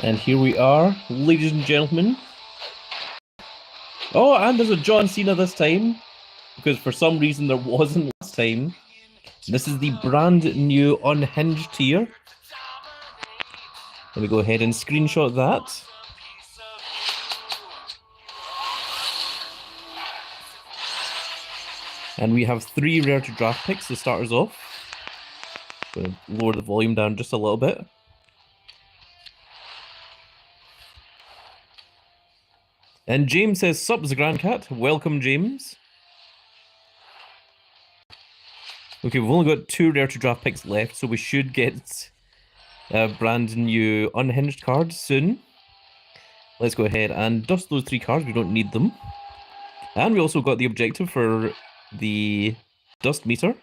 And here we are, ladies and gentlemen. Oh, and there's a John Cena this time, because for some reason there wasn't last time. This is the brand new Unhinged tier. Let me go ahead and screenshot that. And we have 3 rare to draft picks to start us off. Going to lower the volume down just a little bit. And James says, "Sup, the Grand Cat." Welcome, James. Okay, we've only got 2 rare to draft picks left, so we should get a brand new Unhinged card soon. Let's go ahead and dust those 3 cards. We don't need them. And we also got the objective for the dust meter.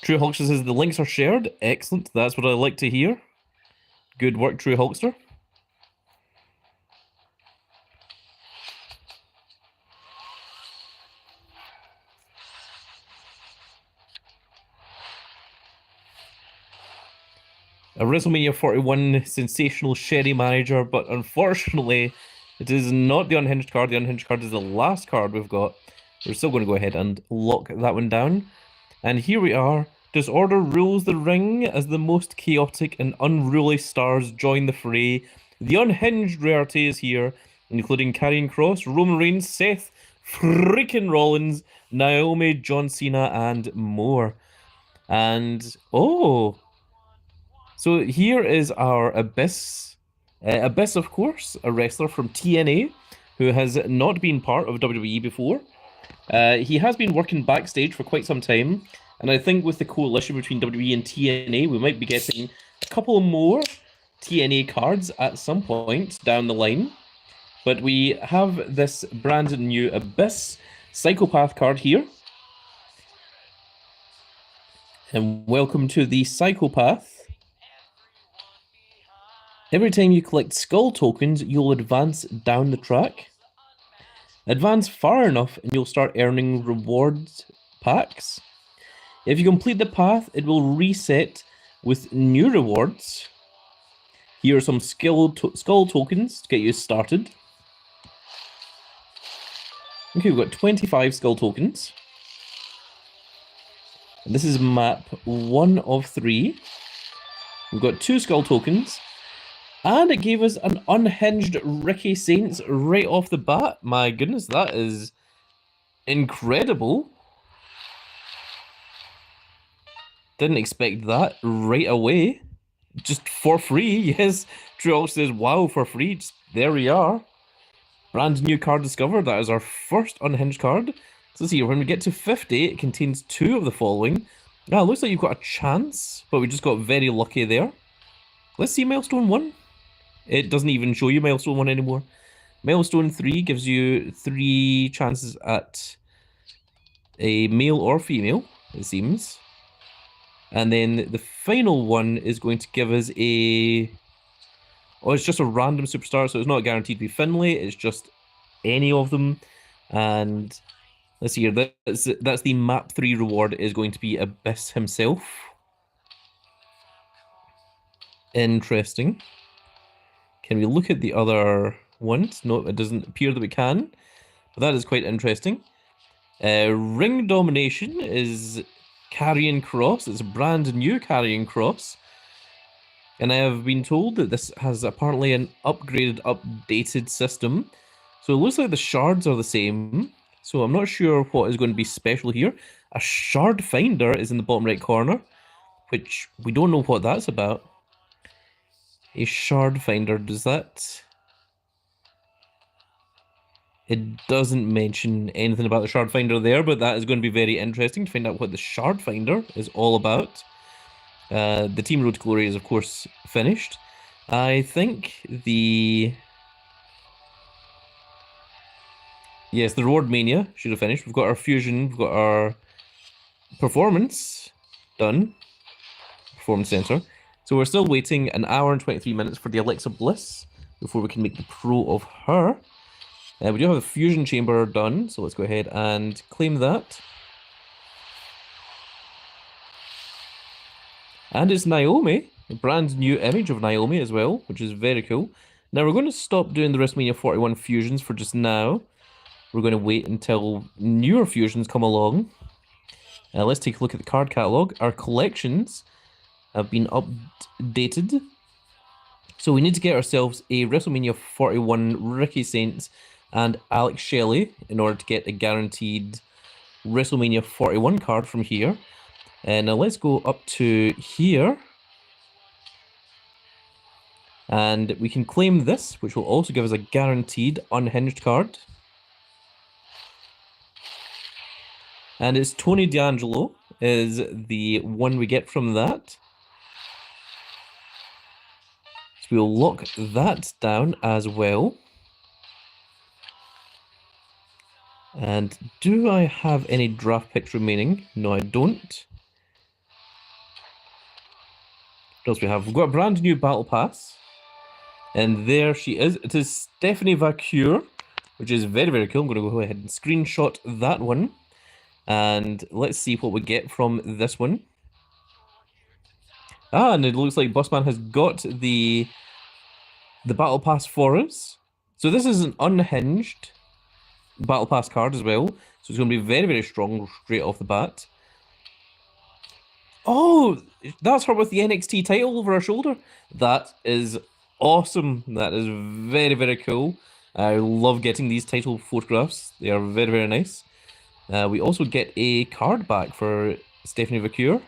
True Hulkster says the links are shared. Excellent. That's what I like to hear. Good work, True Hulkster. A WrestleMania 41 sensational Sherry manager, but unfortunately, it is not the Unhinged card. The Unhinged card is the last card we've got. We're still going to go ahead and lock that one down. And here we are. Disorder rules the ring as the most chaotic and unruly stars join the fray. The Unhinged rarity is here, including Karrion Kross, Roman Reigns, Seth freaking Rollins, Naomi, John Cena, and more. And, oh... So here is our Abyss. Abyss, of course, a wrestler from TNA who has not been part of WWE before. He has been working backstage for quite some time, and I think with the coalition between WWE and TNA, we might be getting a couple more TNA cards at some point down the line. But we have this brand new Abyss Psychopath card here. And welcome to the Psychopath. Every time you collect skull tokens, you'll advance down the track. Advance far enough and you'll start earning rewards packs. If you complete the path, it will reset with new rewards. Here are some skull tokens to get you started. Okay, we've got 25 skull tokens. And this is map 1 of 3. We've got 2 skull tokens. And it gave us an Unhinged Ricky Saints right off the bat. My goodness, that is incredible. Didn't expect that right away. Just for free, yes. True says, wow, for free. Just, there we are. Brand new card discovered. That is our first Unhinged card. So let's see, when we get to 50, it contains 2 of the following. Now, it looks like you've got a chance, but we just got very lucky there. Let's see Milestone 1. It doesn't even show you Milestone 1 anymore. Milestone 3 gives you 3 chances at a male or female, it seems. And then the final one is going to give us a... Oh, it's just a random superstar, so it's not guaranteed to be Finlay. It's just any of them. And let's see here. That's the map 3 reward is going to be Abyss himself. Interesting. Can we look at the other ones? No, it doesn't appear that we can. But that is quite interesting. Ring Domination is Karrion Kross. It's a brand new Karrion Kross. And I have been told that this has apparently an upgraded, updated system. So it looks like the shards are the same. So I'm not sure what is going to be special here. A shard finder is in the bottom right corner, which we don't know what that's about. A shard finder, does that... It doesn't mention anything about the shard finder there, but that is going to be very interesting to find out what the shard finder is all about. The Team Road to Glory is, of course, finished. I think the... Yes, the Reward Mania should have finished. We've got our Fusion, we've got our Performance done. Performance Center. So we're still waiting an hour and 23 minutes for the Alexa Bliss before we can make the pro of her. We do have the Fusion Chamber done, so let's go ahead and claim that. And it's Naomi. A brand new image of Naomi as well, which is very cool. Now we're going to stop doing the WrestleMania 41 fusions for just now. We're going to wait until newer fusions come along. Let's take a look at the card catalog. Our collections have been updated. So we need to get ourselves a WrestleMania 41 Ricky Saints and Alex Shelley in order to get a guaranteed WrestleMania 41 card from here. And now let's go up to here. And we can claim this, which will also give us a guaranteed Unhinged card. And it's Tony D'Angelo is the one we get from that. So we'll lock that down as well. And do I have any draft picks remaining? No, I don't. What else we have? We've got a brand new Battle Pass. And there she is. It is Stephanie Vaquer, which is very, very cool. I'm going to go ahead and screenshot that one. And let's see what we get from this one. Ah, and it looks like Bossman has got the Battle Pass for us. So this is an unhinged Battle Pass card as well. So it's going to be very, very strong straight off the bat. Oh, that's her with the NXT title over her shoulder. That is awesome. That is very, very cool. I love getting these title photographs. They are very, very nice. We also get a card back for Stephanie Vaquer.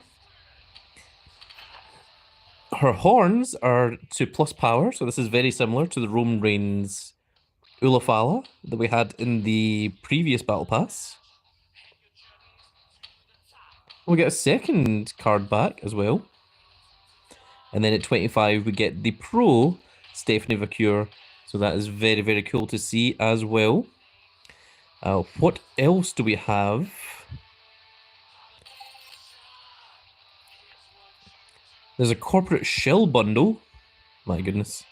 Her horns are to plus power, so this is very similar to the Roman Reigns Ulafala that we had in the previous Battle Pass. We get a second card back as well. And then at 25, we get the Pro Stephanie Vaquer. So that is very, very cool to see as well. What else do we have? There's a corporate shell bundle. My goodness.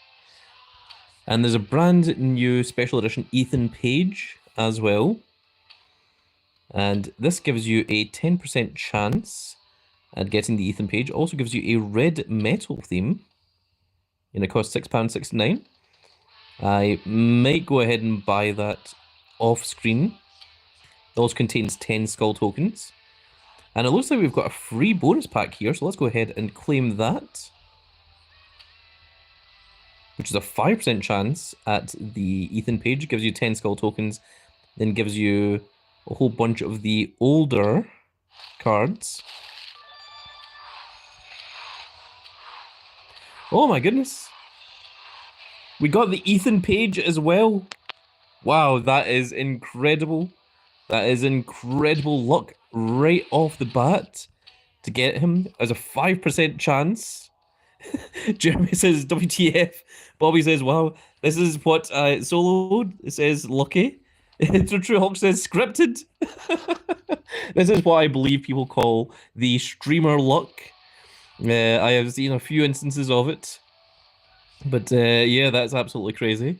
And there's a brand new special edition Ethan Page as well. And this gives you a 10% chance at getting the Ethan Page. Also gives you a red metal theme. And it costs £6.69. I might go ahead and buy that off screen. It also contains 10 skull tokens. And it looks like we've got a free bonus pack here, so let's go ahead and claim that. Which is a 5% chance at the Ethan Page. Gives you 10 skull tokens, then gives you a whole bunch of the older cards. Oh my goodness. We got the Ethan Page as well. Wow, that is incredible. That is incredible luck right off the bat to get him as a 5% chance. Jeremy says WTF. Bobby says, wow, this is what Solo says lucky. True Hawk says scripted. This is what I believe people call the streamer luck. I have seen a few instances of it. But yeah, that's absolutely crazy.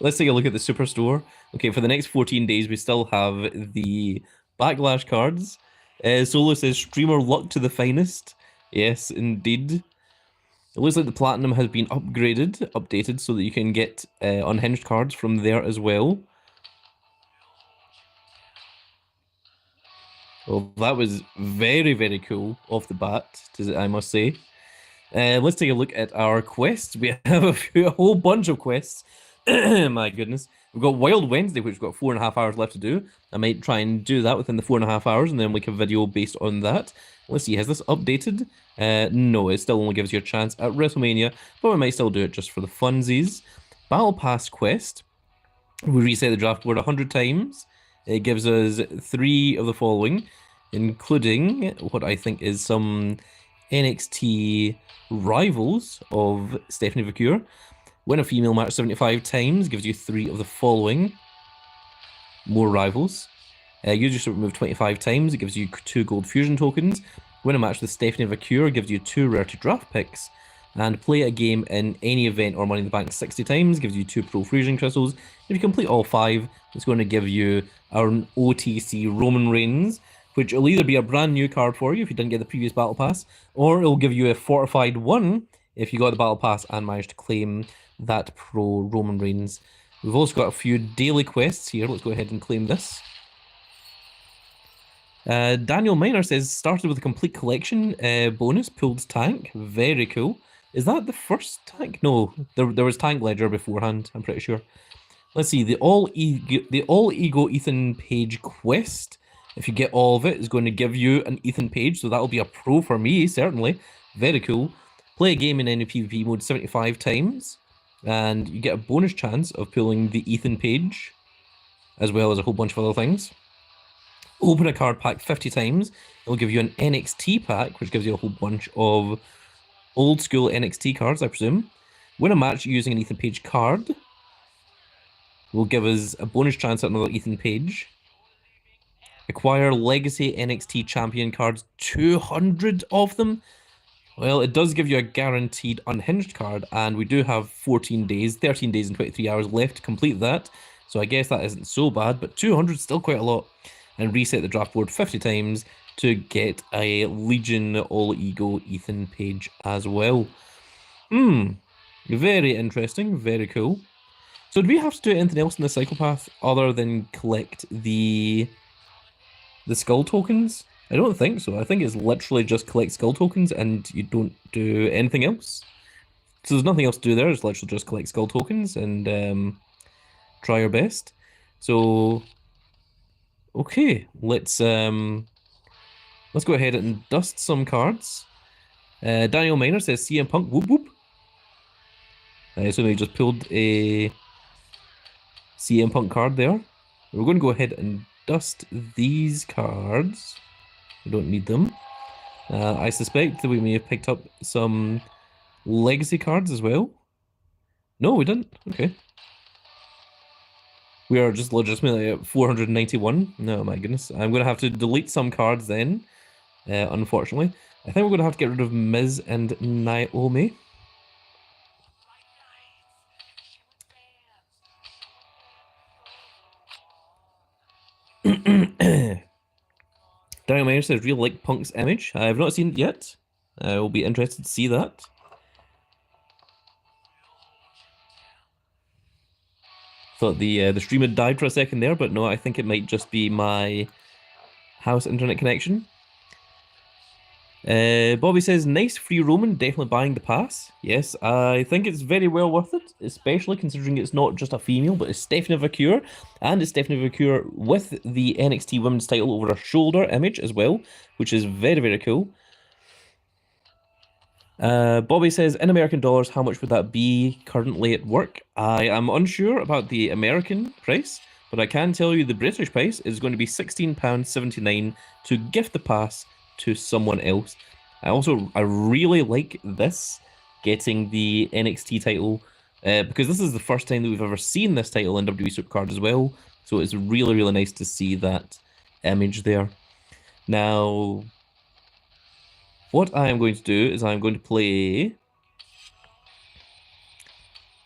Let's take a look at the Superstore. Okay, for the next 14 days, we still have the Backlash cards. Solo says, streamer luck to the finest. Yes, indeed. It looks like the Platinum has been updated, so that you can get Unhinged cards from there as well. Well, that was very, very cool off the bat, I must say. Let's take a look at our quests. We have a whole bunch of quests. My goodness. We've got Wild Wednesday, which we've got 4.5 hours left to do. I might try and do that within the 4.5 hours and then make a video based on that. Let's see, has this updated? No, it still only gives you a chance at WrestleMania, but we might still do it just for the funsies. Battle Pass quest. We reset the draft board 100 times. It gives us 3 of the following, including what I think is some NXT rivals of Stephanie Vaquer. Win a female match 75 times, gives you 3 of the following. More rivals. Use your super move 25 times, it gives you 2 gold fusion tokens. Win a match with Stephanie Vaquer, gives you 2 rare to draft picks. And play a game in any event or Money in the Bank 60 times, gives you 2 pro fusion crystals. If you complete all 5, it's going to give you our OTC Roman Reigns which will either be a brand new card for you if you didn't get the previous Battle Pass, or it'll give you a fortified one if you got the Battle Pass and managed to claim that Pro Roman Reigns. We've also got a few daily quests here. Let's go ahead and claim this. Daniel Miner says, started with a complete collection bonus, pulled tank. Very cool. Is that the first tank? No, there was Tank Ledger beforehand, I'm pretty sure. Let's see, the All Ego Ethan Page quest. If you get all of it, is going to give you an Ethan Page, so that'll be a pro for me, certainly. Very cool. Play a game in any PvP mode 75 times, and you get a bonus chance of pulling the Ethan Page, as well as a whole bunch of other things. Open a card pack 50 times. It'll give you an NXT pack, which gives you a whole bunch of old school NXT cards, I presume. Win a match using an Ethan Page card. Will give us a bonus chance at another Ethan Page. Acquire Legacy NXT Champion cards, 200 of them. Well, it does give you a guaranteed Unhinged card, and we do have 14 days, 13 days and 23 hours left to complete that. So I guess that isn't so bad, but 200 is still quite a lot. And reset the draft board 50 times to get a Legion All Ego Ethan Page as well. Very interesting, very cool. So do we have to do anything else in the Psychopath other than collect the skull tokens? I don't think so. I think it's literally just collect skull tokens and you don't do anything else. So there's nothing else to do there, it's literally just collect skull tokens and try your best. So okay, let's go ahead and dust some cards. Daniel Miner says CM Punk, whoop whoop. So they just pulled a CM Punk card there. We're going to go ahead and dust these cards. We don't need them. I suspect that we may have picked up some legacy cards as well. No, we didn't. Okay. We are just legitimately at 491. No, my goodness. I'm going to have to delete some cards then, unfortunately. I think we're going to have to get rid of Miz and Naomi. Daniel Mayer says, really like Punk's image. I have not seen it yet. I will be interested to see that. Thought the stream had died for a second there, but no, I think it might just be my house internet connection. Bobby says, nice free Roman, definitely buying the pass. Yes, I think it's very well worth it, especially considering it's not just a female, but it's Stephanie Vacure, and it's Stephanie Vacure with the NXT Women's title over her shoulder image as well, which is very, very cool. Bobby says, in American dollars, how much would that be currently at work? I am unsure about the American price, but I can tell you the British price is going to be £16.79 to gift the pass to someone else. I really like this, getting the NXT title, because this is the first time that we've ever seen this title in WWE Supercard as well, so it's really, really nice to see that image there. Now, what I am going to do is I'm going to play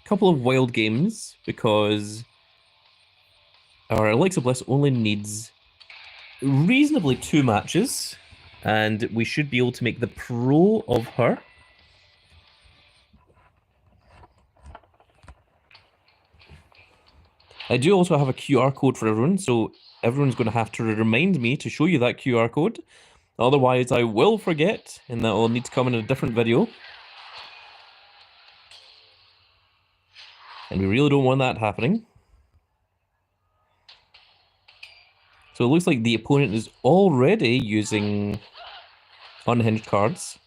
a couple of wild games, because our Alexa Bliss only needs reasonably 2 matches, and we should be able to make the pro of her. I do also have a QR code for everyone, so everyone's going to have to remind me to show you that QR code. Otherwise, I will forget, and that will need to come in a different video. And we really don't want that happening. So it looks like the opponent is already using Unhinged cards.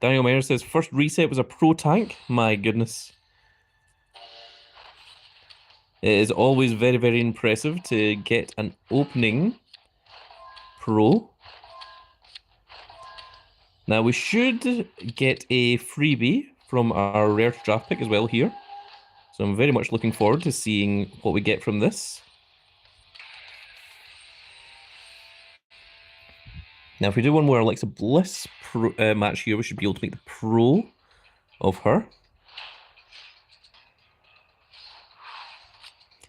Daniel Mayer says, first reset was a pro tank. My goodness. It is always very, very impressive to get an opening pro. Now we should get a freebie from our rare draft pick as well here. So I'm very much looking forward to seeing what we get from this. Now, if we do one more Alexa Bliss match here, we should be able to make the pro of her.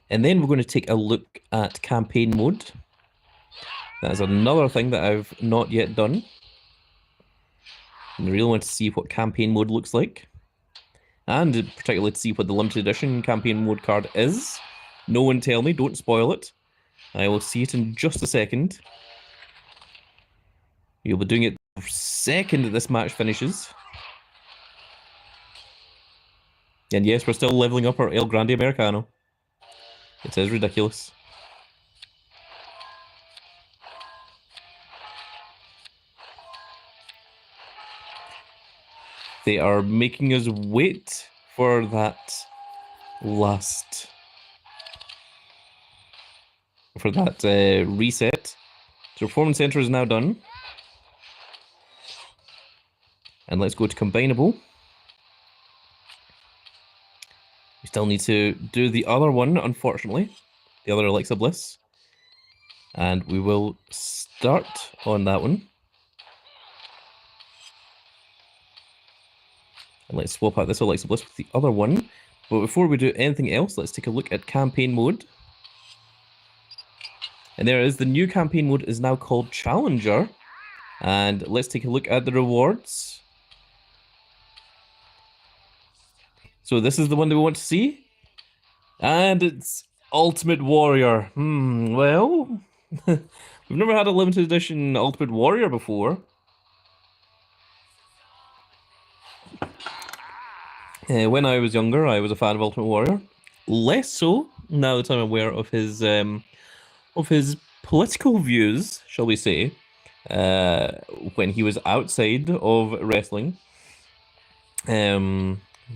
And then we're going to take a look at campaign mode. That is another thing that I've not yet done. And I really want to see what campaign mode looks like. And particularly to see what the limited edition campaign mode card is. No one tell me, don't spoil it. I will see it in just a second. You'll be doing it the second that this match finishes. And yes, we're still leveling up our El Grande Americano. It is ridiculous. They are making us wait for that last... for that reset. So Performance Center is now done. And let's go to Combinable. We still need to do the other one, unfortunately. The other Alexa Bliss. And we will start on that one. And let's swap out this Alexa Bliss with the other one. But before we do anything else, let's take a look at campaign mode. And there it is. The new campaign mode is now called Challenger. And let's take a look at the rewards. So this is the one that we want to see. And it's Ultimate Warrior. Well, we've never had a limited edition Ultimate Warrior before. When I was younger, I was a fan of Ultimate Warrior. Less so now that I'm aware of his political views, shall we say, when he was outside of wrestling.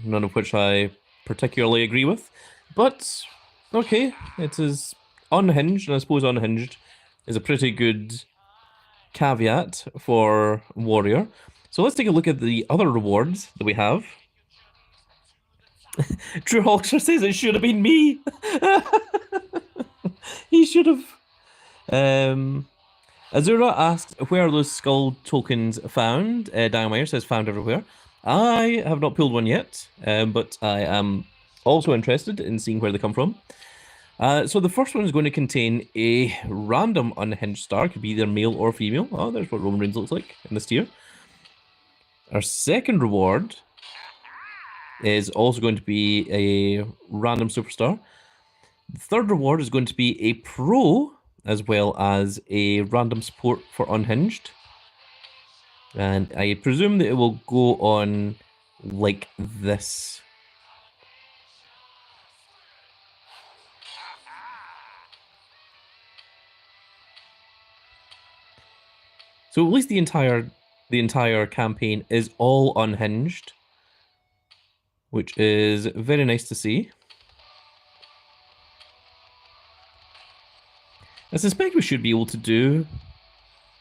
None of which I particularly agree with. But, okay, it is Unhinged, and I suppose Unhinged is a pretty good caveat for Warrior. So let's take a look at the other rewards that we have. Drew Hulkster says it should have been me. He should have. Azura asked, where are those skull tokens found? Diamire says found everywhere. I have not pulled one yet, but I am also interested in seeing where they come from. So the first one is going to contain a random Unhinged star. Could be either male or female. Oh, there's what Roman Reigns looks like in this tier. Our second reward is also going to be a random superstar. The third reward is going to be a pro, as well as a random support for Unhinged. And I presume that it will go on like this. So at least the entire campaign is all Unhinged, which is very nice to see. I suspect we should be able to do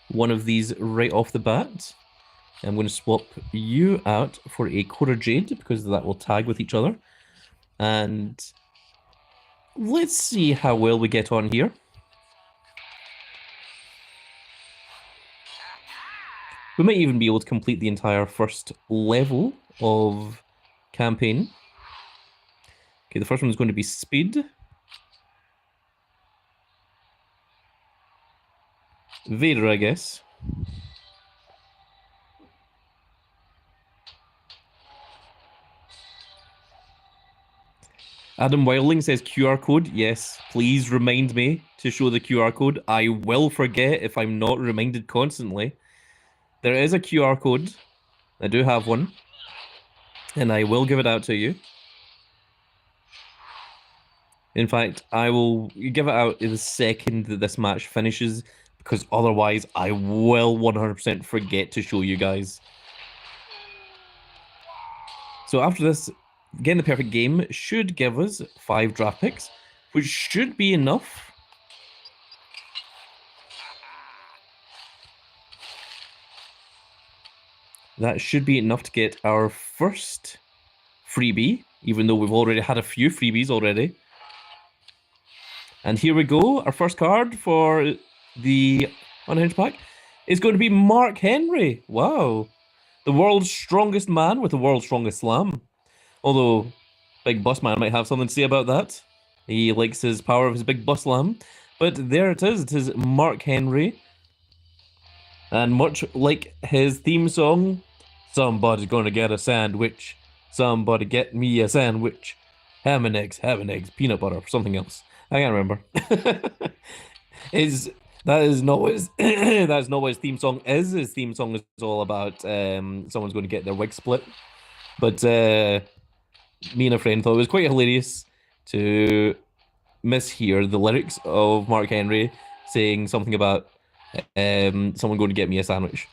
one of these right off the bat. I'm going to swap you out for a Quarter Jade because that will tag with each other. And let's see how well we get on here. We might even be able to complete the entire first level of campaign. Okay, the first one is going to be speed. Vader, I guess. Adam Wilding says QR code. Yes, please remind me to show the QR code. I will forget if I'm not reminded constantly. There is a QR code. I do have one. And I will give it out to you. In fact, I will give it out in the second that this match finishes, because otherwise I will 100% forget to show you guys. So after this, getting the perfect game should give us 5 draft picks, which should be enough. That should be enough to get our first freebie, even though we've already had a few freebies already. And here we go, our first card for the Unhinged pack. It's going to be Mark Henry. Wow. The world's strongest man with the world's strongest slam. Although, Big Bus Man might have something to say about that. He likes his power of his big bus slam. But there it is. It is Mark Henry. And much like his theme song, somebody's gonna get a sandwich. Somebody get me a sandwich. Ham and eggs, peanut butter, something else. I can't remember. is that is not what his that's not what his theme song is. His theme song is all about someone's going to get their wig split. But me and a friend thought it was quite hilarious to mishear the lyrics of Mark Henry saying something about someone going to get me a sandwich.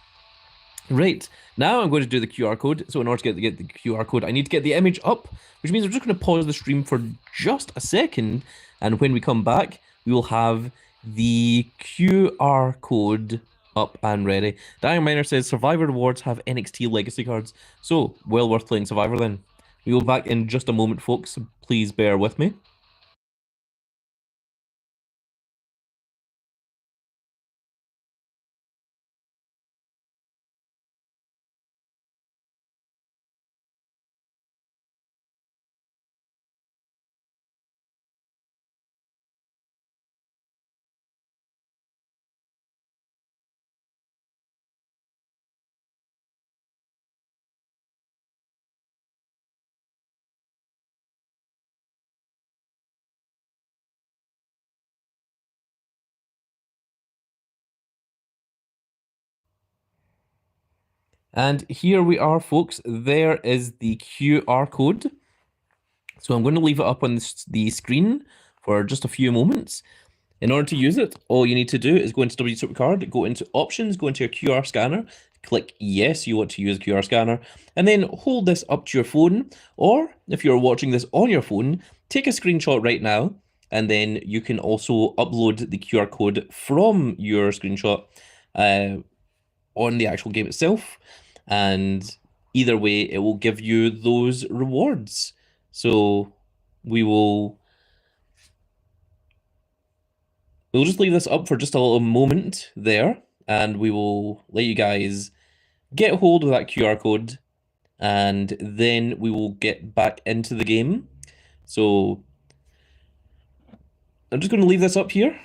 Right, now I'm going to do the QR code. So in order to get the QR code, I need to get the image up, which means we're just going to pause the stream for just a second. And when we come back, we will have the QR code up and ready. Dying Miner says Survivor rewards have NXT legacy cards. So, well worth playing Survivor then. We will be back in just a moment, folks. Please bear with me. And here we are, folks. There is the QR code. So I'm going to leave it up on the screen for just a few moments. In order to use it, all you need to do is go into W Supercard, go into Options, go into your QR scanner, click Yes, you want to use a QR scanner, and then hold this up to your phone. Or if you're watching this on your phone, take a screenshot right now, and then you can also upload the QR code from your screenshot on the actual game itself. And either way, it will give you those rewards. So we'll just leave this up for just a little moment there, and we will let you guys get hold of that QR code, and then we will get back into the game. So I'm just going to leave this up here.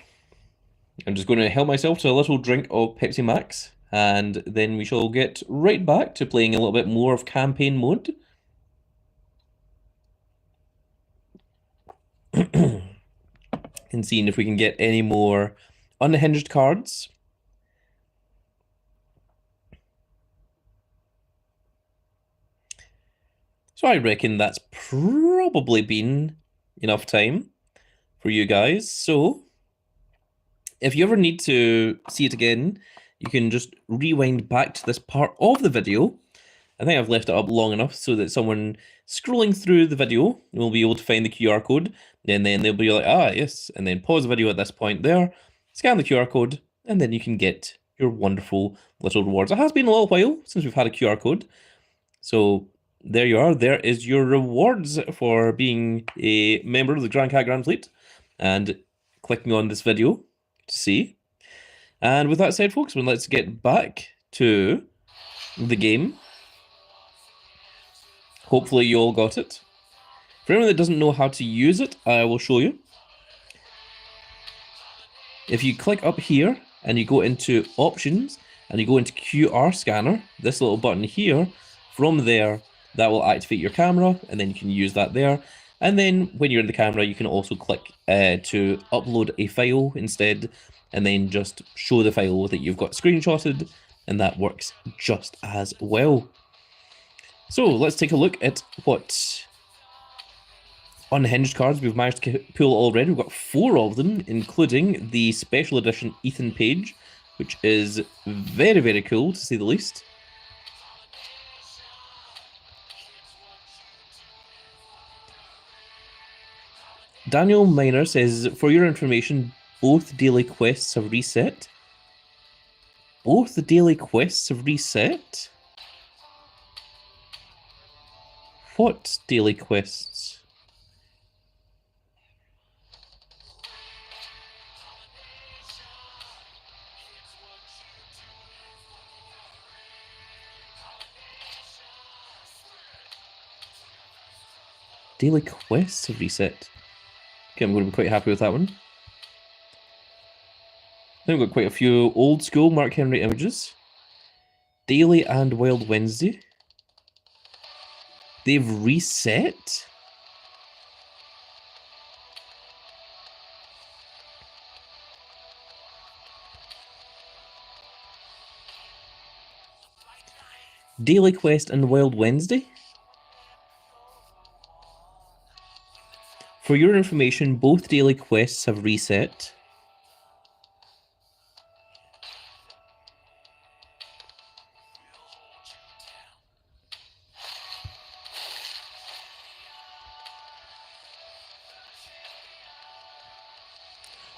I'm just going to help myself to a little drink of Pepsi Max, and then we shall get right back to playing a little bit more of campaign mode. And seeing if we can get any more unhinged cards. So I reckon that's probably been enough time for you guys. So if you ever need to see it again, you can just rewind back to this part of the video. I think I've left it up long enough so that someone scrolling through the video will be able to find the QR code, and then they'll be like, ah, yes, and then pause the video at this point there, scan the QR code, and then you can get your wonderful little rewards. It has been a little while since we've had a QR code, so there you are. There is your rewards for being a member of the Grand Cat Grand Fleet and clicking on this video to see. And with that said, folks, well, let's get back to the game. Hopefully you all got it. For anyone that doesn't know how to use it, I will show you. If you click up here and you go into Options and you go into QR Scanner, this little button here, from there, that will activate your camera, and then you can use that there. And then when you're in the camera, you can also click to upload a file instead, and then just show the file that you've got screenshotted, and that works just as well. So let's take a look at what unhinged cards we've managed to pull already. We've got 4 of them, including the special edition Ethan Page, which is very, very cool to say the least. Daniel Miner says, for your information, both daily quests have reset. Both the daily quests have reset? What daily quests? Daily quests have reset. Okay, I'm going to be quite happy with that one. Then we've got quite a few old school Mark Henry images. Daily and Wild Wednesday. They've reset? Daily Quest and Wild Wednesday? For your information, both daily quests have reset.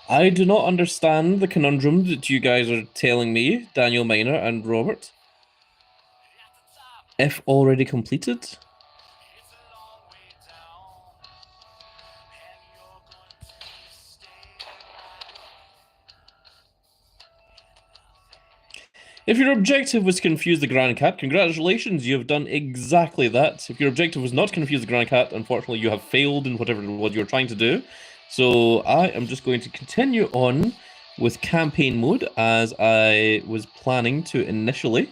I do not understand the conundrum that you guys are telling me, Daniel Miner and Robert. If already completed? If your objective was to confuse the Grand Cat, congratulations, you have done exactly that. If your objective was not to confuse the Grand Cat, unfortunately you have failed in whatever it was you were trying to do. So I am just going to continue on with campaign mode as I was planning to initially.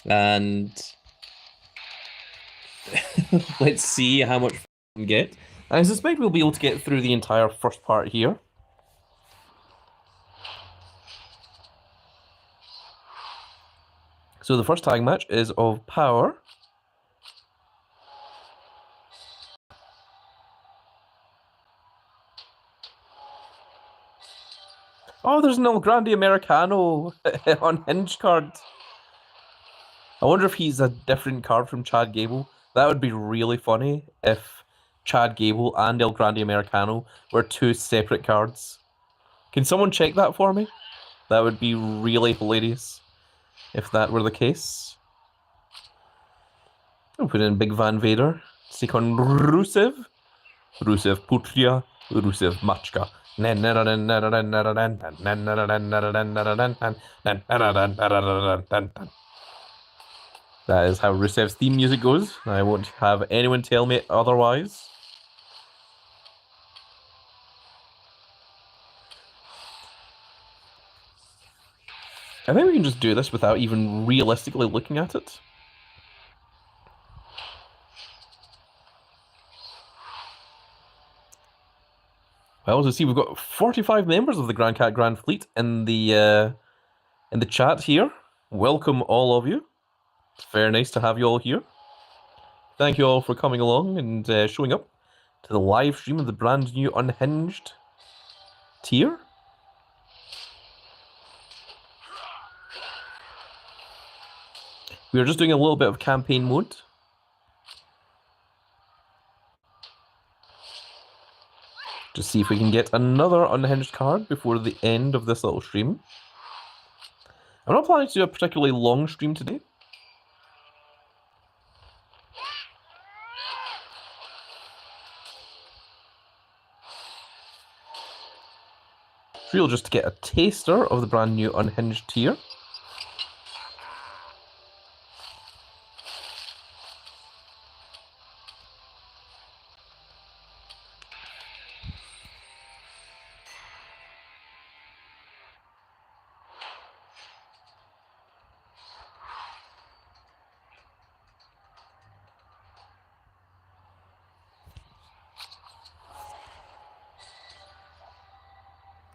And let's see how much we can get. I suspect we'll be able to get through the entire first part here. So the first tag match is of Power. Oh, there's an El Grande Americano Unhinged card. I wonder if he's a different card from Chad Gable. That would be really funny if Chad Gable and El Grande Americano were two separate cards. Can someone check that for me? That would be really hilarious if that were the case. I'll put in Big Van Vader. Take on Rusev. Rusev Putria. Rusev Machka. That is how Rusev's theme music goes. I won't have anyone tell me otherwise. I think we can just do this without even realistically looking at it. Well, as you see, we've got 45 members of the Grand Cat Grand Fleet in the chat here. Welcome all of you. It's very nice to have you all here. Thank you all for coming along and showing up to the live stream of the brand new Unhinged tier. We are just doing a little bit of campaign mode. Just see if we can get another Unhinged card before the end of this little stream. I'm not planning to do a particularly long stream today. It's real just to get a taster of the brand new Unhinged tier.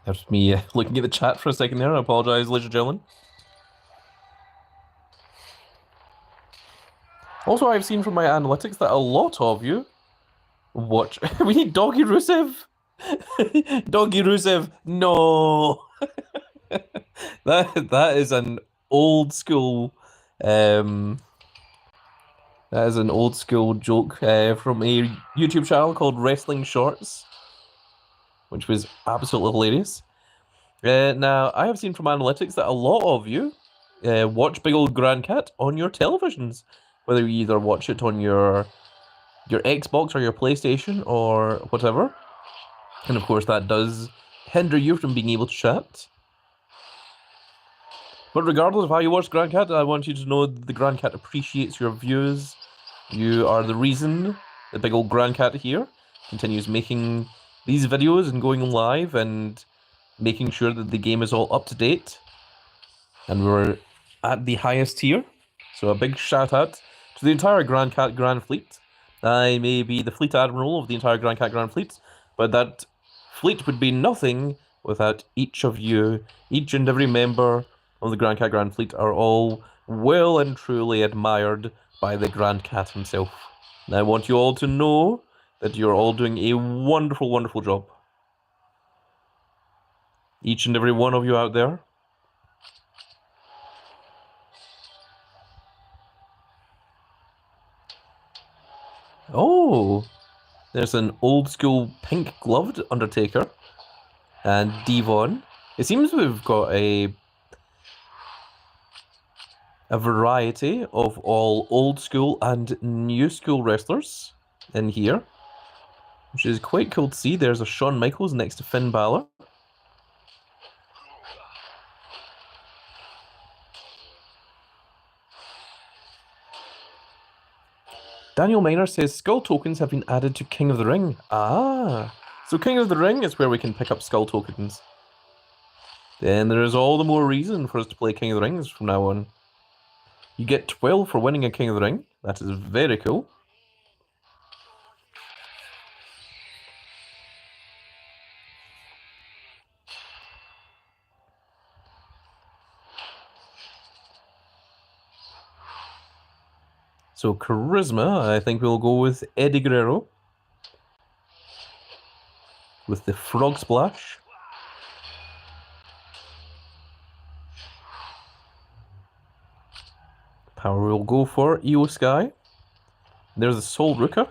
There's me looking at the chat for a second there. I apologize, ladies and gentlemen. Also, I've seen from my analytics that a lot of you watch. We need Doggy Rusev. Doggy Rusev. No. that is an old school. That is an old school joke from a YouTube channel called Wrestling Shorts, which was absolutely hilarious. Now, I have seen from analytics that a lot of you watch Big Old Grand Cat on your televisions, whether you either watch it on your Xbox or your PlayStation or whatever. And of course, that does hinder you from being able to chat. But regardless of how you watch Grand Cat, I want you to know the Grand Cat appreciates your views. You are the reason the big old Grand Cat here, continues making these videos and going live and making sure that the game is all up to date. And we're at the highest tier. So a big shout out to the entire Grand Cat Grand Fleet. I may be the Fleet Admiral of the entire Grand Cat Grand Fleet, but that fleet would be nothing without each of you. Each and every member of the Grand Cat Grand Fleet are all well and truly admired by the Grand Cat himself. And I want you all to know that you're all doing a wonderful, wonderful job. Each and every one of you out there. Oh, there's an old school pink gloved Undertaker and Devon. It seems we've got a variety of all old school and new school wrestlers in here, which is quite cool to see. There's a Shawn Michaels next to Finn Balor. Daniel Miner says skull tokens have been added to King of the Ring. Ah, so King of the Ring is where we can pick up skull tokens. Then there is all the more reason for us to play King of the Rings from now on. You get 12 for winning a King of the Ring. That is very cool. So Charisma, I think we'll go with Eddie Guerrero. With the Frog Splash. Power we'll go for Io Sky. There's the Soul Ruka.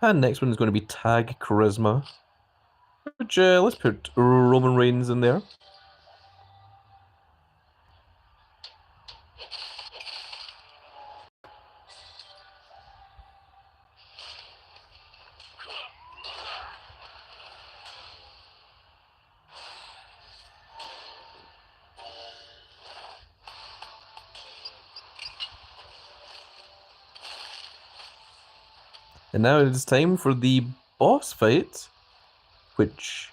And next one is going to be Tag Charisma. Which, let's put Roman Reigns in there. And now it is time for the boss fight, which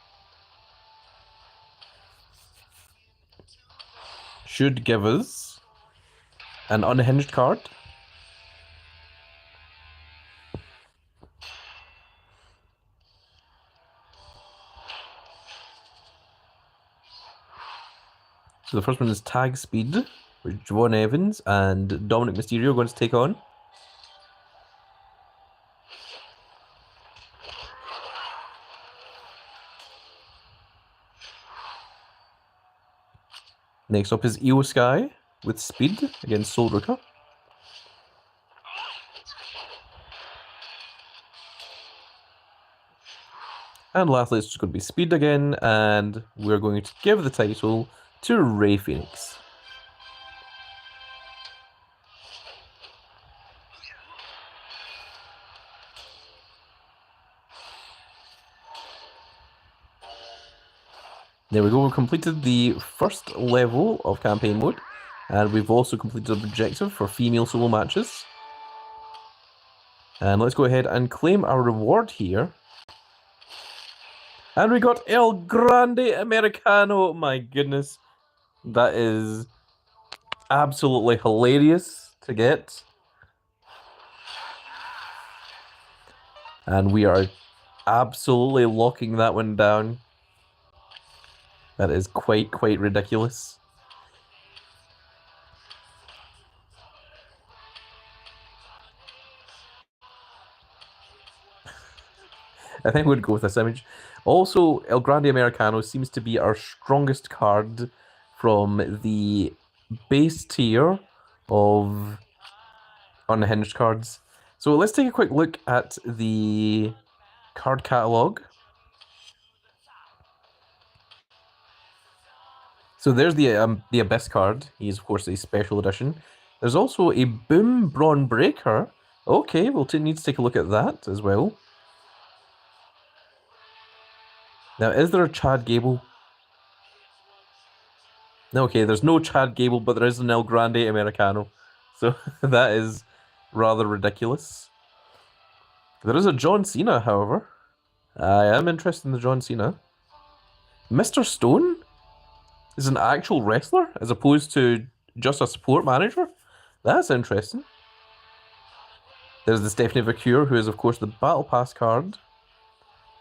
should give us an Unhinged card. So the first one is Tag Speed, which Juwan Evans and Dominic Mysterio are going to take on. Next up is Io Sky with Speed against Soul Ruka. And lastly, it's just going to be Speed again, and we're going to give the title to Rey Fenix. There we go, we've completed the first level of campaign mode, and we've also completed the objective for female solo matches. And let's go ahead and claim our reward here. And we got El Grande Americano. My goodness, that is absolutely hilarious to get. And we are absolutely locking that one down. That is quite ridiculous. I think we'd go with this image. Also, El Grande Americano seems to be our strongest card from the base tier of Unhinged cards. So let's take a quick look at the card catalog. So there's the Abyss card. He's of course a special edition. There's also a Boom Braun Breaker. Okay, we'll need to take a look at that as well. Now, is there a Chad Gable? Okay, there's no Chad Gable, but there is an El Grande Americano. So that is rather ridiculous. There is a John Cena, however. I am interested in the John Cena. Mr. Stone is an actual wrestler as opposed to just a support manager. That's interesting. There's the Stephanie Vacure, who is, of course, the Battle Pass card.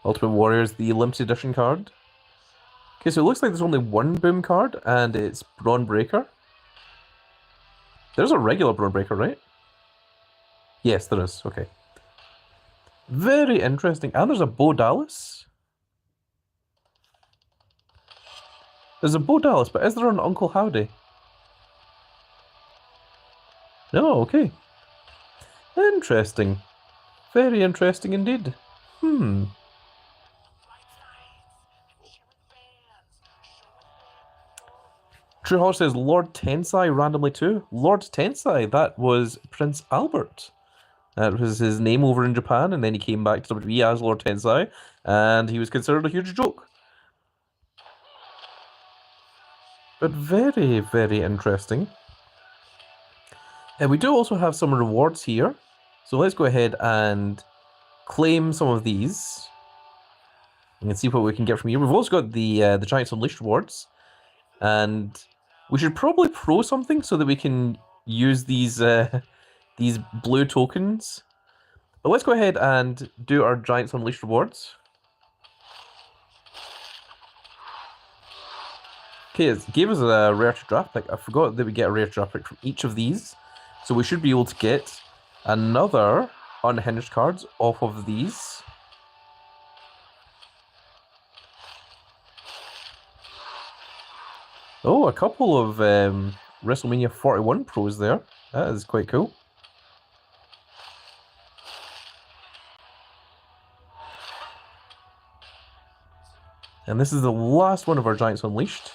Ultimate Warrior is the limited edition card. Okay, so it looks like there's only one Boom card, and it's Braun Breaker. There's a regular Braun Breaker, right? Yes, there is. Okay. Very interesting. And there's a Bo Dallas. There's a Bo Dallas, but is there an Uncle Howdy? No, okay. Interesting. Very interesting indeed. True Horse says Lord Tensai randomly too. Lord Tensai, that was Prince Albert. That was his name over in Japan, and then he came back to WWE as Lord Tensai, and he was considered a huge joke. But very, very interesting. And we do also have some rewards here. So let's go ahead and claim some of these. And see what we can get from here. We've also got the Giants Unleashed rewards. And we should probably pro something so that we can use these blue tokens. But let's go ahead and do our Giants Unleashed rewards. Okay, it gave us a rare to draft pick. I forgot that we get a rare draft pick from each of these. So we should be able to get another Unhinged cards off of these. Oh, a couple of WrestleMania 41 pros there. That is quite cool. And this is the last one of our Giants Unleashed.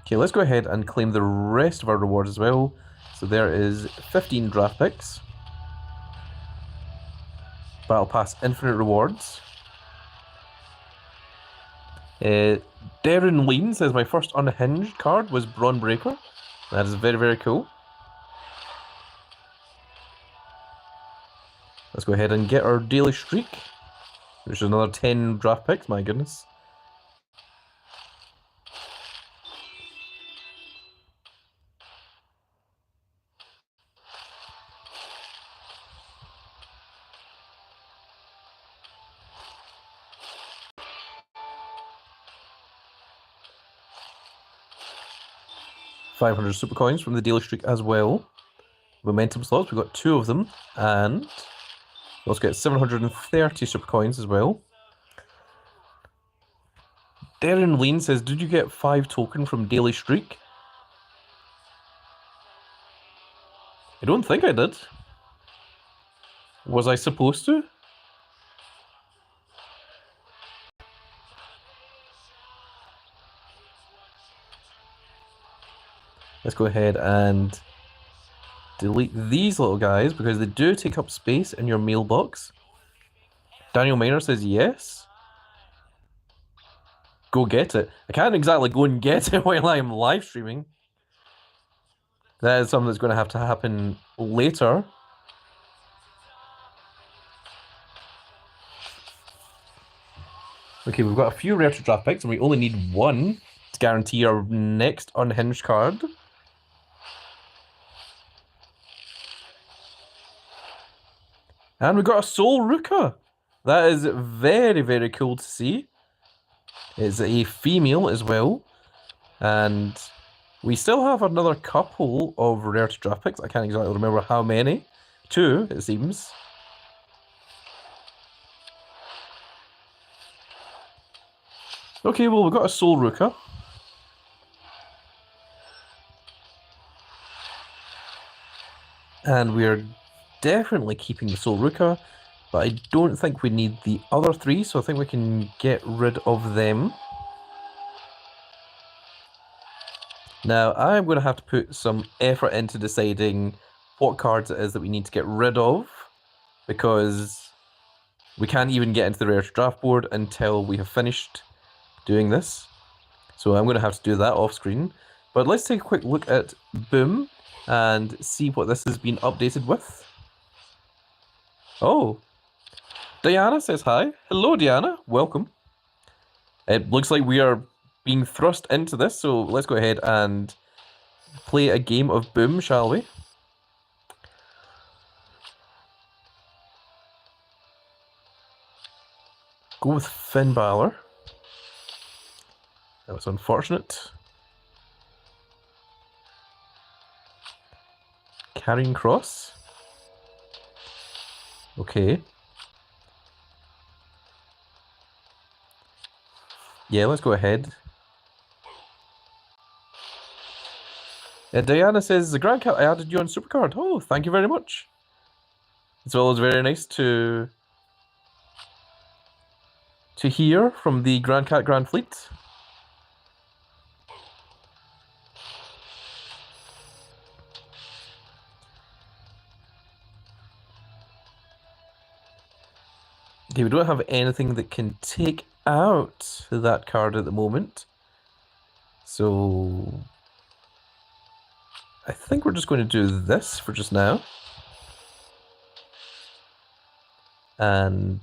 Okay, let's go ahead and claim the rest of our rewards as well. So there is 15 draft picks. Battle Pass Infinite rewards. Darren Lean says my first Unhinged card was Braun Breaker. That is very, very cool. Let's go ahead and get our daily streak. Which is another 10 draft picks, my goodness. $500 super coins from the daily streak as well. Momentum slots, we've got 2 of them, and we also get 730 super coins as well. Darren Lean says, did you get 5 token from daily streak? I don't think I did. Was I supposed to? Let's go ahead and delete these little guys because they do take up space in your mailbox. Daniel Maynard says yes. Go get it. I can't exactly go and get it while I'm live streaming. That is something that's going to have to happen later. Okay, we've got a few rare to draft picks and we only need 1 to guarantee our next Unhinged card. And we got a Soul Ruka. That is very, very cool to see. It's a female as well. And we still have another couple of rare to draft picks. I can't exactly remember how many. 2, it seems. Okay, well, we've got a Soul Ruka. And we're definitely keeping the Soul Ruka, but I don't think we need the other 3, so I think we can get rid of them. Now, I'm going to have to put some effort into deciding what cards it is that we need to get rid of, because we can't even get into the rare draft board until we have finished doing this. So I'm going to have to do that off screen. But let's take a quick look at Boom and see what this has been updated with. Oh, Diana says hi. Hello, Diana. Welcome. It looks like we are being thrust into this, so let's go ahead and play a game of Boom, shall we? Go with Finn Balor. That was unfortunate. Carrying Cross. Okay. Yeah, let's go ahead. Diana says, the Grand Cat, I added you on Supercard. Oh, thank you very much. It's always very nice to hear from the Grand Cat Grand Fleet. Okay, we don't have anything that can take out that card at the moment. So I think we're just going to do this for just now. And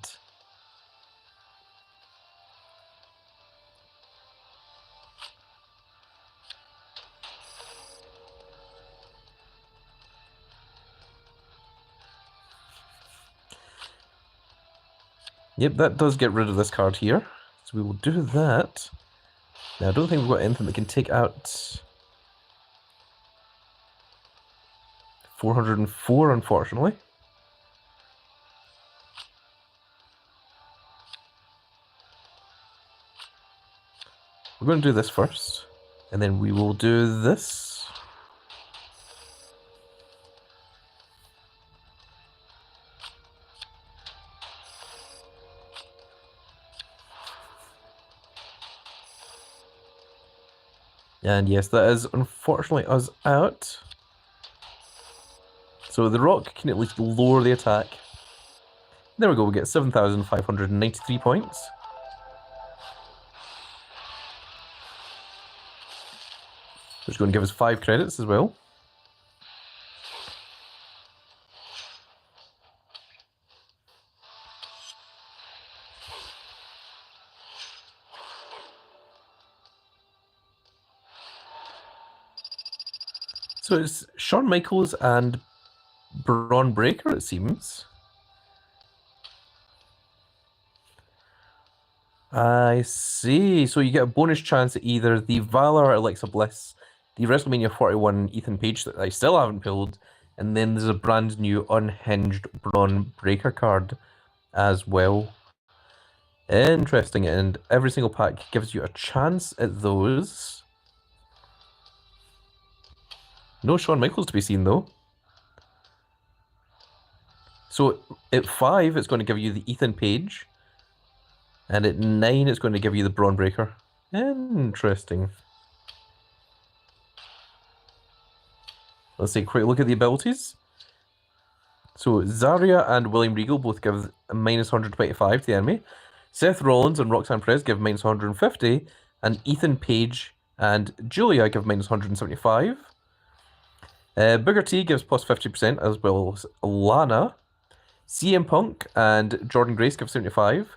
yep, that does get rid of this card here. So we will do that. Now, I don't think we've got anything that can take out 404, unfortunately. We're going to do this first, and then we will do this. And yes, that is unfortunately us out. So the Rock can at least lower the attack. There we go, we get 7,593 points. Which is going to give us 5 credits as well. So it's Shawn Michaels and Braun Breaker, it seems. I see. So you get a bonus chance at either the Valor Alexa Bliss, the WrestleMania 41 Ethan Page that I still haven't pulled, and then there's a brand new Unhinged Braun Breaker card as well. Interesting, and every single pack gives you a chance at those. No Shawn Michaels to be seen, though. So at 5, it's going to give you the Ethan Page. And at 9, it's going to give you the Braun Breaker. Interesting. Let's take a quick look at the abilities. So Zarya and William Regal both give a minus 125 to the enemy. Seth Rollins and Roxanne Perez give minus 150. And Ethan Page and Julia give minus 175. Booker T gives plus 50%, as well as Lana. CM Punk and Jordan Grace give 75.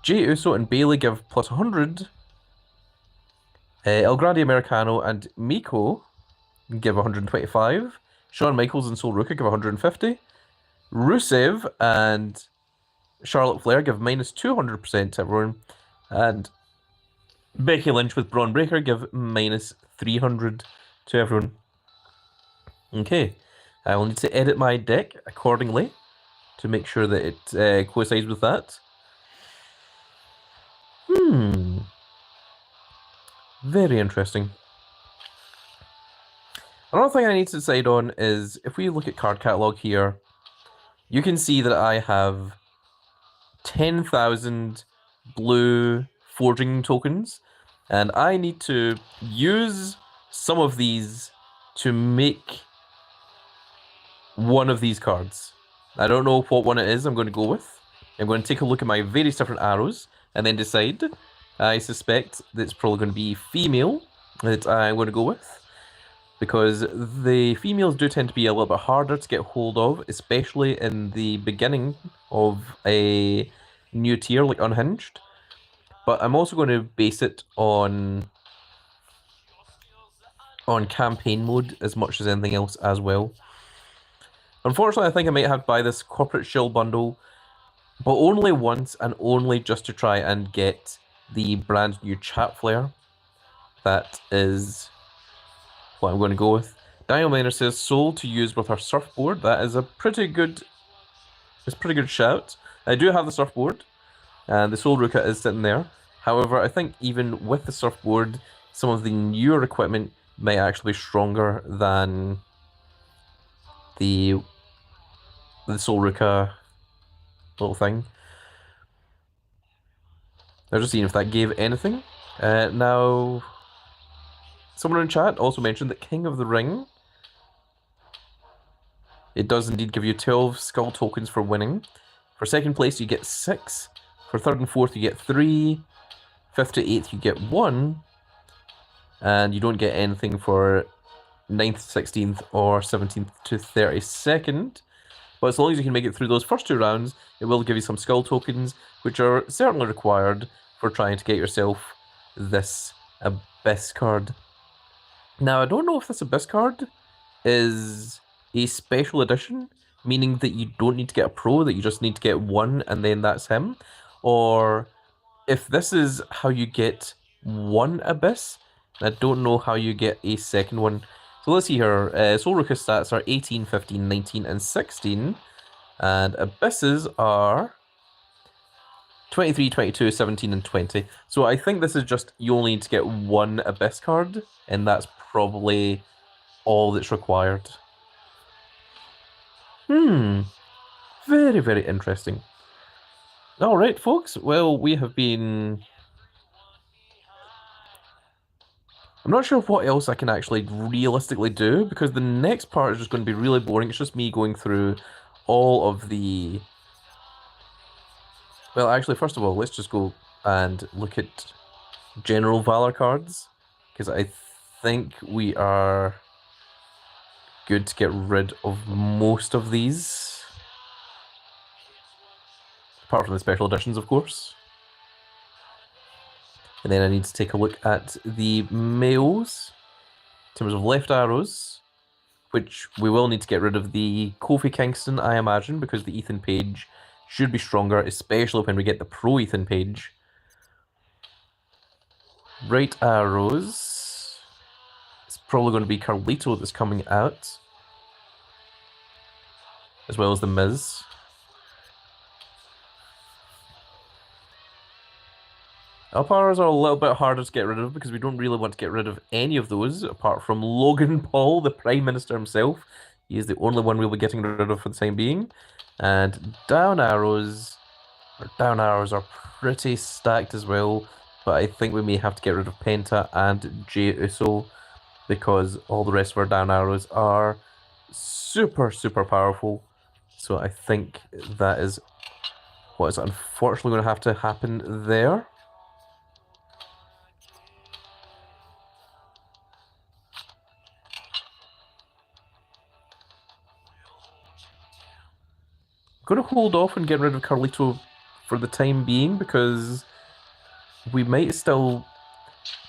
Jey Uso and Bayley give plus 100. El Grande Americano and Miko give 125. Shawn Michaels and Sol Ruka give 150. Rusev and Charlotte Flair give minus 200% to everyone. And Becky Lynch with Braun Breaker give minus 300 to everyone. Okay, I will need to edit my deck accordingly to make sure that it coincides with that. Very interesting. Another thing I need to decide on is, if we look at card catalog here, you can see that I have 10,000 blue forging tokens, and I need to use some of these to make one of these cards. I don't know what one it is I'm going to go with. I'm going to take a look at my various different arrows and then decide. I suspect that it's probably going to be female that I'm going to go with, because the females do tend to be a little bit harder to get hold of, especially in the beginning of a new tier like Unhinged. But I'm also going to base it on campaign mode as much as anything else as well. Unfortunately, I think I might have to buy this corporate shill bundle, but only once and only just to try and get the brand new chat flare. That is what I'm going to go with. Daniel Manor says Soul to use with our surfboard. That is a pretty good shout. I do have the surfboard, and the Soul Ruka is sitting there. However, I think even with the surfboard, some of the newer equipment may actually be stronger than the Soul Ruka little thing. I was just seeing if that gave anything. Now, someone in chat also mentioned that King of the Ring, it does indeed give you 12 skull tokens for winning. For second place, you get 6. For third and fourth, you get 3. Fifth to eighth, you get 1. And you don't get anything for 9th, 16th, or 17th to 32nd. But as long as you can make it through those first 2 rounds, it will give you some skull tokens, which are certainly required for trying to get yourself this Abyss card. Now, I don't know if this Abyss card is a special edition, meaning that you don't need to get a pro, that you just need to get 1 and then that's him, or if this is how you get 1 Abyss, I don't know how you get a second one. So let's see here. Soul Ruka stats are 18, 15, 19, and 16. And Abysses are 23, 22, 17, and 20. So I think this is just, you only need to get 1 Abyss card, and that's probably all that's required. Very, very interesting. Alright, folks. Well, we have been... I'm not sure what else I can actually realistically do, because the next part is just going to be really boring. It's just me going through all of the... Well, actually, first of all, let's just go and look at General Valor cards, because I think we are good to get rid of most of these. Apart from the special editions, of course. And then I need to take a look at the males in terms of left arrows, which we will need to get rid of the Kofi Kingston, I imagine, because the Ethan Page should be stronger, especially when we get the pro Ethan Page. Right arrows. It's probably going to be Carlito that's coming out, as well as the Miz. Up arrows are a little bit harder to get rid of because we don't really want to get rid of any of those apart from Logan Paul, the Prime Minister himself. He is the only one we'll be getting rid of for the time being. And down arrows are pretty stacked as well, but I think we may have to get rid of Penta and Jey Uso because all the rest of our down arrows are super, super powerful. So I think that is what is unfortunately going to have to happen there. Going to hold off and get rid of Carlito for the time being because we might still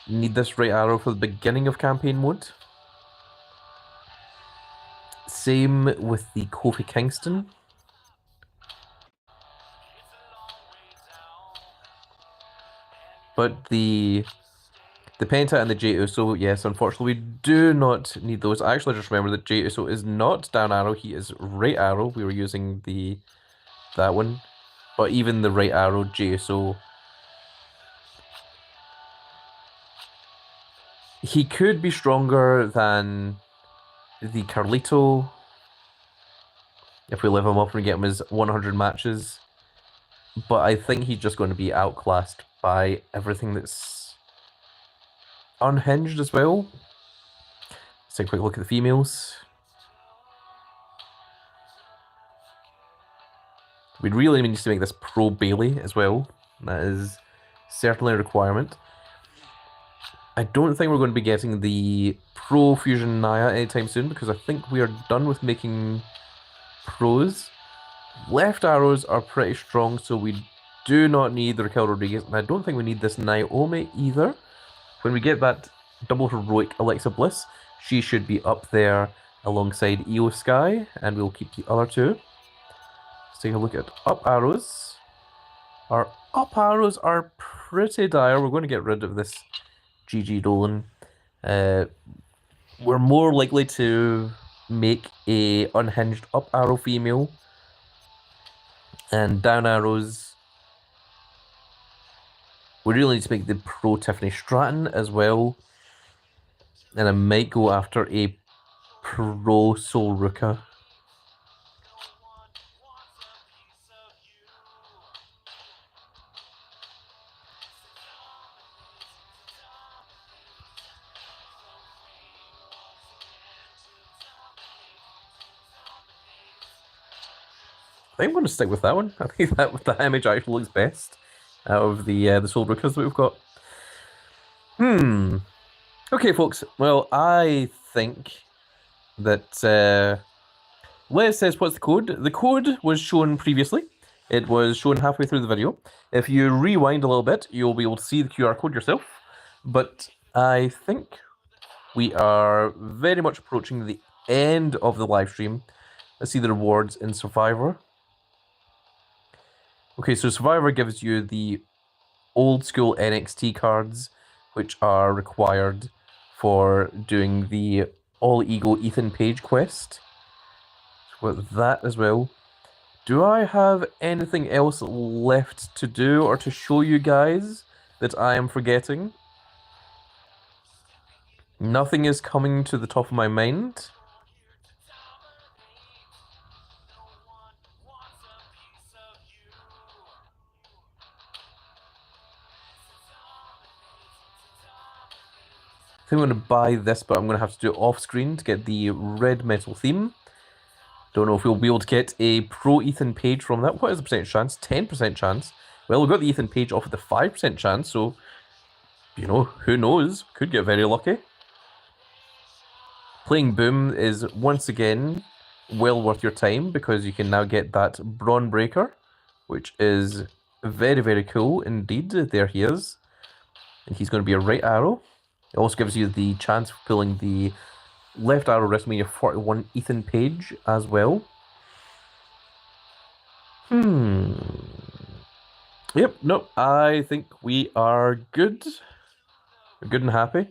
need this right arrow for the beginning of campaign mode. Same with the Kofi Kingston. But the Penta and the Jey Uso, yes, unfortunately, we do not need those. I actually just remember that Jey Uso is not down arrow, he is right arrow. We were using that one. But even the right arrow, Jey Uso, he could be stronger than the Carlito if we live him up and get him his 100 matches. But I think he's just going to be outclassed by everything that's Unhinged as well. Let's take a quick look at the females. We really need to make this pro Bailey as well. That is certainly a requirement. I don't think we're going to be getting the Pro Fusion Naya anytime soon because I think we are done with making pros. Left arrows are pretty strong, so we do not need the Raquel Rodriguez, and I don't think we need this Naomi either. When we get that double heroic Alexa Bliss, she should be up there alongside Io Sky, and we'll keep the other two. Let's take a look at up arrows. Our up arrows are pretty dire. We're going to get rid of this Gigi Dolan. We're more likely to make a unhinged up arrow female. And down arrows, we really need to make the pro Tiffany Stratton as well. And I might go after a pro Sol Ruka. I think I'm going to stick with that one. I think that image actually looks best out of the Sol Rukas that we've got. Okay, folks. Well, I think that Les says, what's the code? The code was shown previously. It was shown halfway through the video. If you rewind a little bit, you'll be able to see the QR code yourself. But I think we are very much approaching the end of the live stream. Let's see the rewards in Survivor. Okay, so Survivor gives you the old school NXT cards, which are required for doing the All Ego Ethan Page quest. So with that as well. Do I have anything else left to do or to show you guys that I am forgetting? Nothing is coming to the top of my mind. I think I'm going to buy this, but I'm going to have to do it off screen to get the red metal theme. Don't know if we'll be able to get a pro Ethan Page from that. What is the percentage chance? 10% chance. Well, we got the Ethan Page off at the 5% chance, so, you know, who knows? Could get very lucky. Playing Boom is, once again, well worth your time because you can now get that Braun Breaker, which is very, very cool indeed. There he is. And he's going to be a right arrow. It also gives you the chance of pulling the left arrow WrestleMania 41 Ethan Page as well. Yep, nope, I think we are good. We're good and happy.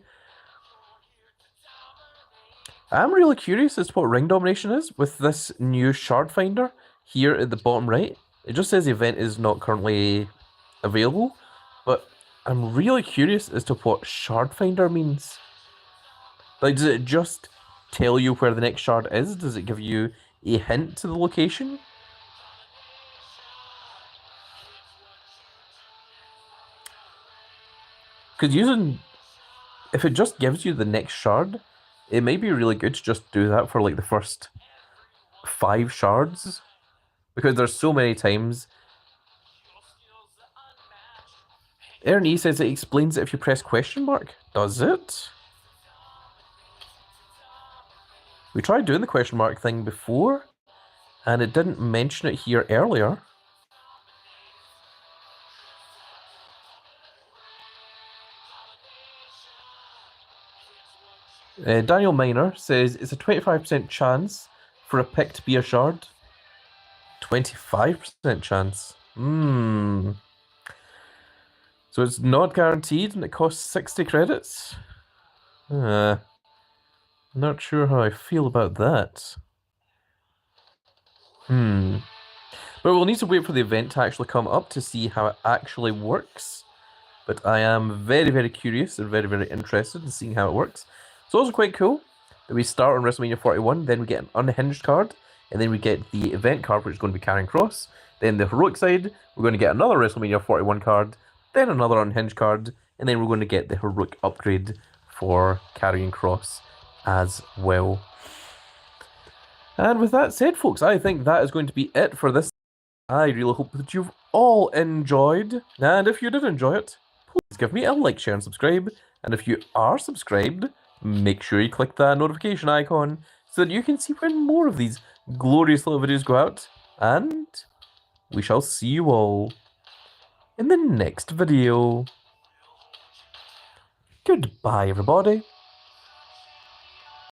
I'm really curious as to what ring domination is with this new shard finder here at the bottom right. It just says the event is not currently available, but I'm really curious as to what shard finder means. Like, does it just tell you where the next shard is? Does it give you a hint to the location? Because if it just gives you the next shard, it may be really good to just do that for like the first 5 shards. Because there's so many times. Ernie says it explains it if you press question mark. Does it? We tried doing the question mark thing before, and it didn't mention it here earlier. Daniel Miner says it's a 25% chance for a pick to be a shard. 25% chance. So it's not guaranteed and it costs 60 credits? Not sure how I feel about that. But we'll need to wait for the event to actually come up to see how it actually works. But I am very, very curious and very, very interested in seeing how it works. It's also quite cool that we start on WrestleMania 41, then we get an unhinged card, and then we get the event card, which is going to be Karrion Kross. Then the heroic side, we're going to get another WrestleMania 41 card, then another unhinged card, and then we're going to get the heroic upgrade for Karrion Kross as well. And with that said, folks, I think that is going to be it for this. I really hope that you've all enjoyed, and if you did enjoy it, please give me a like, share, and subscribe. And if you are subscribed, make sure you click that notification icon so that you can see when more of these glorious little videos go out. And we shall see you all in the next video. Goodbye, everybody.